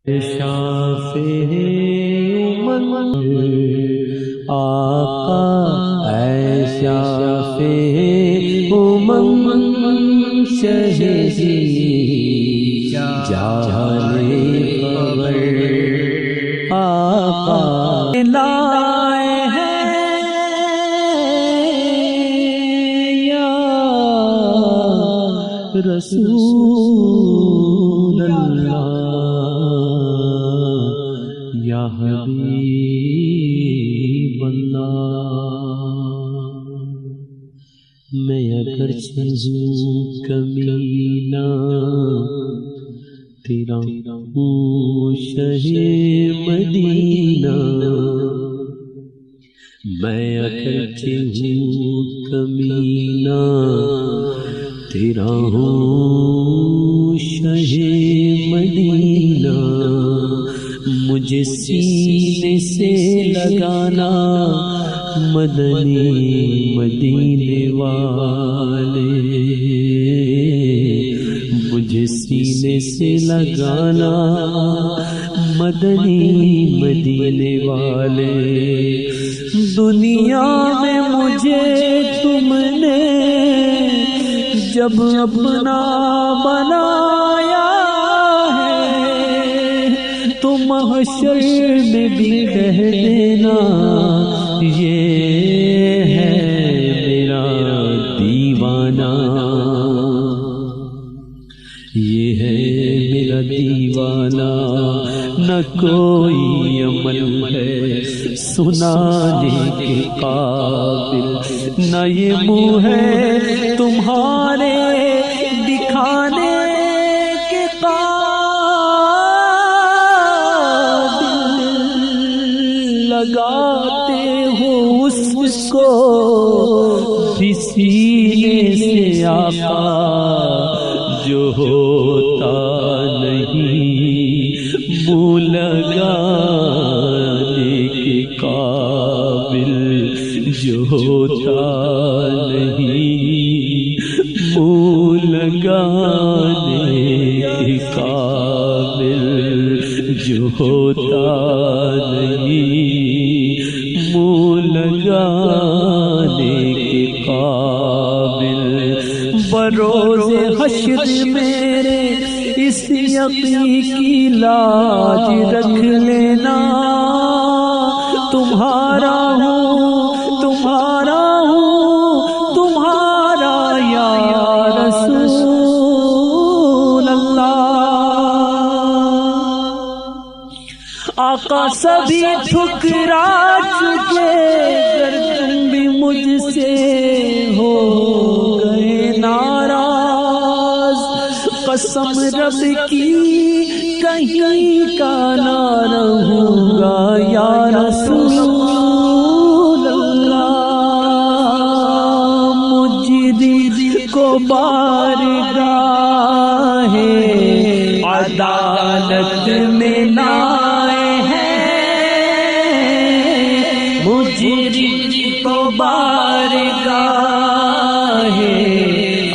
شافع امم آقا اے شافع امم شہدی جانے خبر آقا لائے ہیں یا رسول اللہ یا حبیب اللہ۔ میں اگرچہ ہوں کمینہ تیرا ہوں شہ مدینہ، میں اگرچہ ہوں کمینہ تیرا ہوں شہ مدینہ، مجھے سینے سے لگانا مدنی مدینے والے، مجھے سینے سے لگانا مدنی مدینے والے۔ دنیا میں مجھے تم نے جب اپنا بنایا ہے تو محشر میں بھی کہہ دینا یہ ہے میرا دیوانہ، یہ ہے میرا دیوانہ۔ نہ کوئی عمل ہے سنانے کے قابل، نہ یہ منہ ہے تمہارے دکھانے کے قابل، لگاتے ہو اس کو بھی سینے سے آقا جو ہوتا نہیں منہ لگانے کے قابل، جو ہوتا نہیں منہ لگانے کے قابل، جو ہوتا نہیں منہ لگانے کے قابل۔ بروز حشر میرے اس یقین کی لاج رکھ لینا، تمہارا ہوں تمہارا ہوں تمہارا یا رسول اللہ۔ آقا سبھی ٹھکرا چکے گر تم بھی مجھ سے ہو گئے ناراض، قسم رب کی کہیں کا نہ رہوں گا یا رسول اللہ۔ مجرم کو بارگاہ عدالت میں لائے ہیں، مجرم کو بارگاہ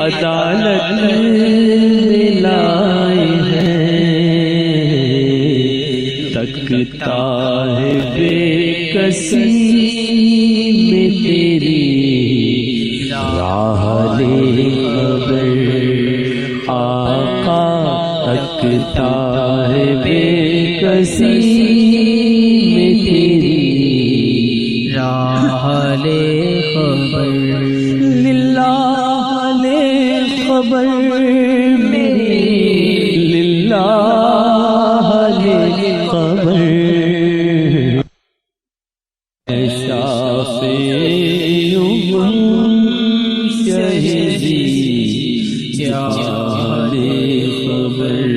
عدالت میں لائے ہیں، تکتا ہے بے کسی میں تیری راہ خبر آقا، تکتا ہے بے کسی میں تیری راہ خبر، للہ لے خبر میری، للہ لے خبر۔ اے شافع امم شہدی جانے خبر،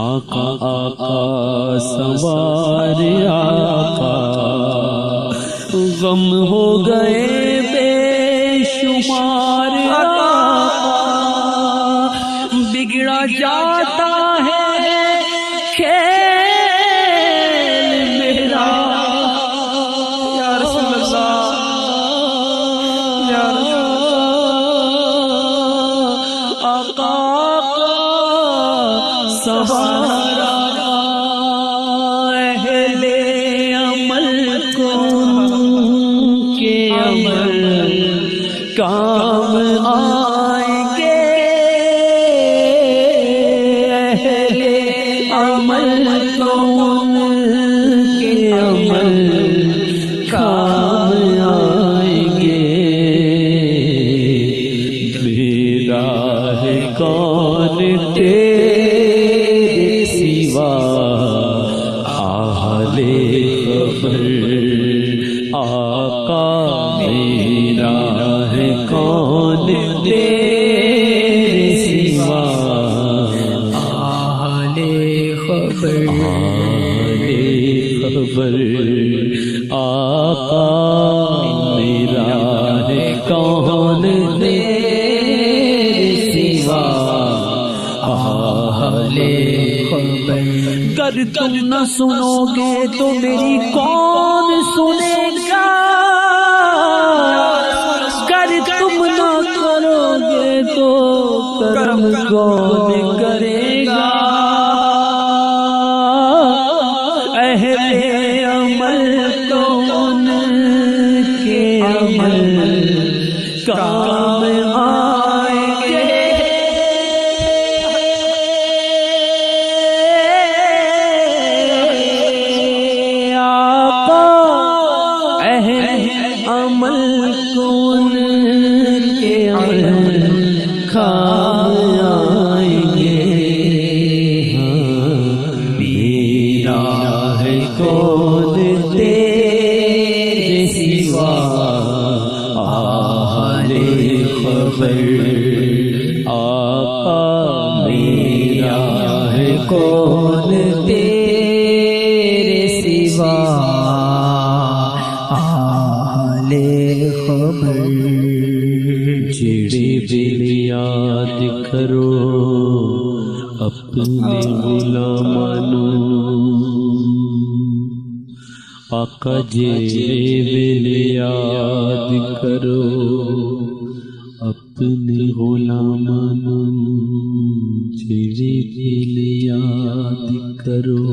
آقا آقا سوار آقا، غم ہو گئے بے شمار آقا، بگڑا جاتا ہے کھیل میرا یا رسول اللہ، یا رسول اللہ۔ آقا سوار ہے کون تیرے سوا حال خبر آقا میرا ہے کون تیرے سوا حال خبر گر تم نہ سنو گے تو میری کون سنے گا گر تم نہ کرو گے تو کرم کون کرے گا اہل عمل تو ان کے عمل کام آئیں گے آقا اہل عمل تو ان کے عمل کام آئیں گے میرا ہے کون تیرے سوا حال خبر آقا میرا ہے کون تیرے سوا حال خبر جڑے دل یاد کرو اپنے غلامانو آقا جڑے دل یاد کرو اپنے غلامانو جڑے دل یاد کرو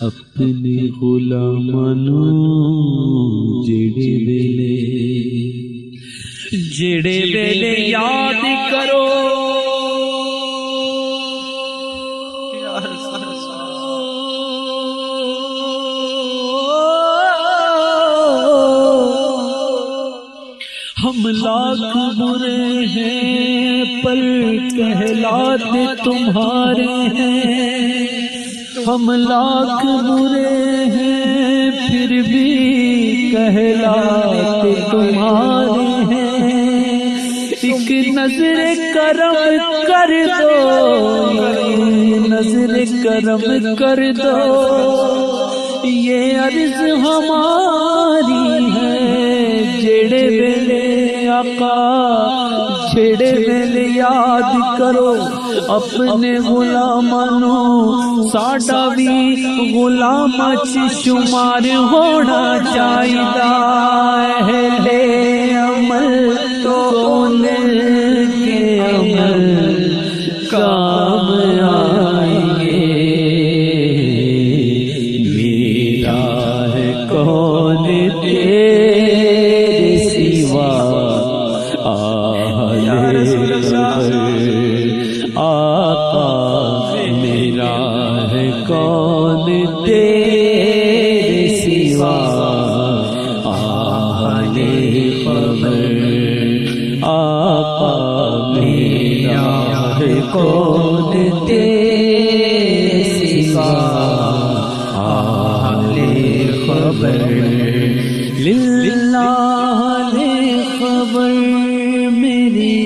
اپنے غلامانو جڑے ویلے یاد کرو ہم لاکھ برے ہیں پر کہلاتے تمہارے ہیں ہم لاکھ برے ہیں پھر بھی کہلاتے تمہارے ہیں ایک نظر کرم کر دو نظر کرم کر دو یہ عرض ہماری ہے جڑے ویلے آقا جڑے ویلے یاد کرو اپنے غلامانو ساڈا بھی غلام چ شمار ہونا چاہیے اہل عمل تو ان کے عمل کام آئیں گے میرا ہے کون تیرے سوا حال خبر آقا میرا ہے کون تیرے سوا حال خبر آقا میرا ہے کون تیرے سوا حال خبر للہ خبر میری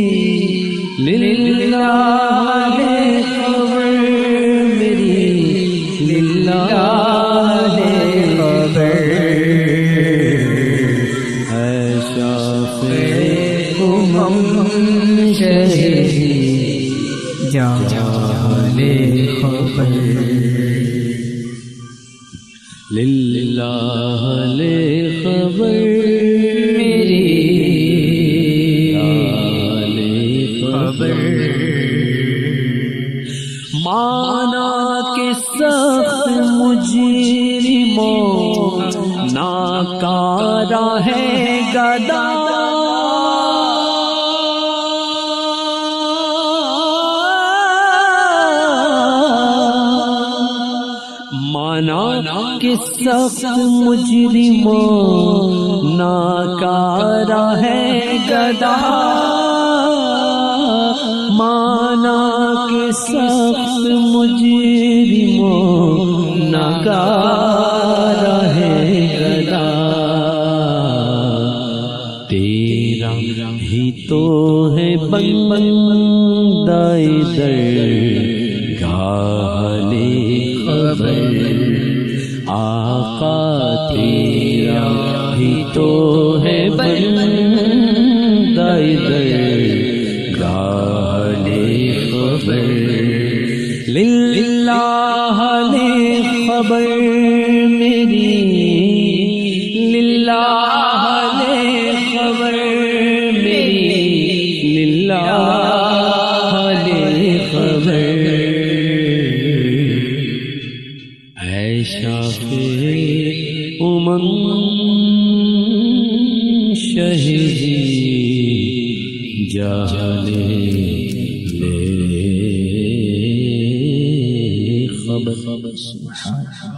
للہ خبر میری للہ خبر ہے شافع شہری جان خبر للہ خبر میری خبر مانا کے سخت مجرموں ناکارہ ہے گدا مانا کے سخت مجرموں ناکارہ ہے گدا مانا کے سخت مجرموں ناکارہ ہے گدا تیرا ہی تو ہے بندہ درگاہ خبر، آقا تیرا ہی تو ہے بندہ درگاہ خبر، للہ لے خبر میری، للہ لے خبر میری، للہ لے خبر، اے شافع امم شہیدی جانے لے خبر، سبحان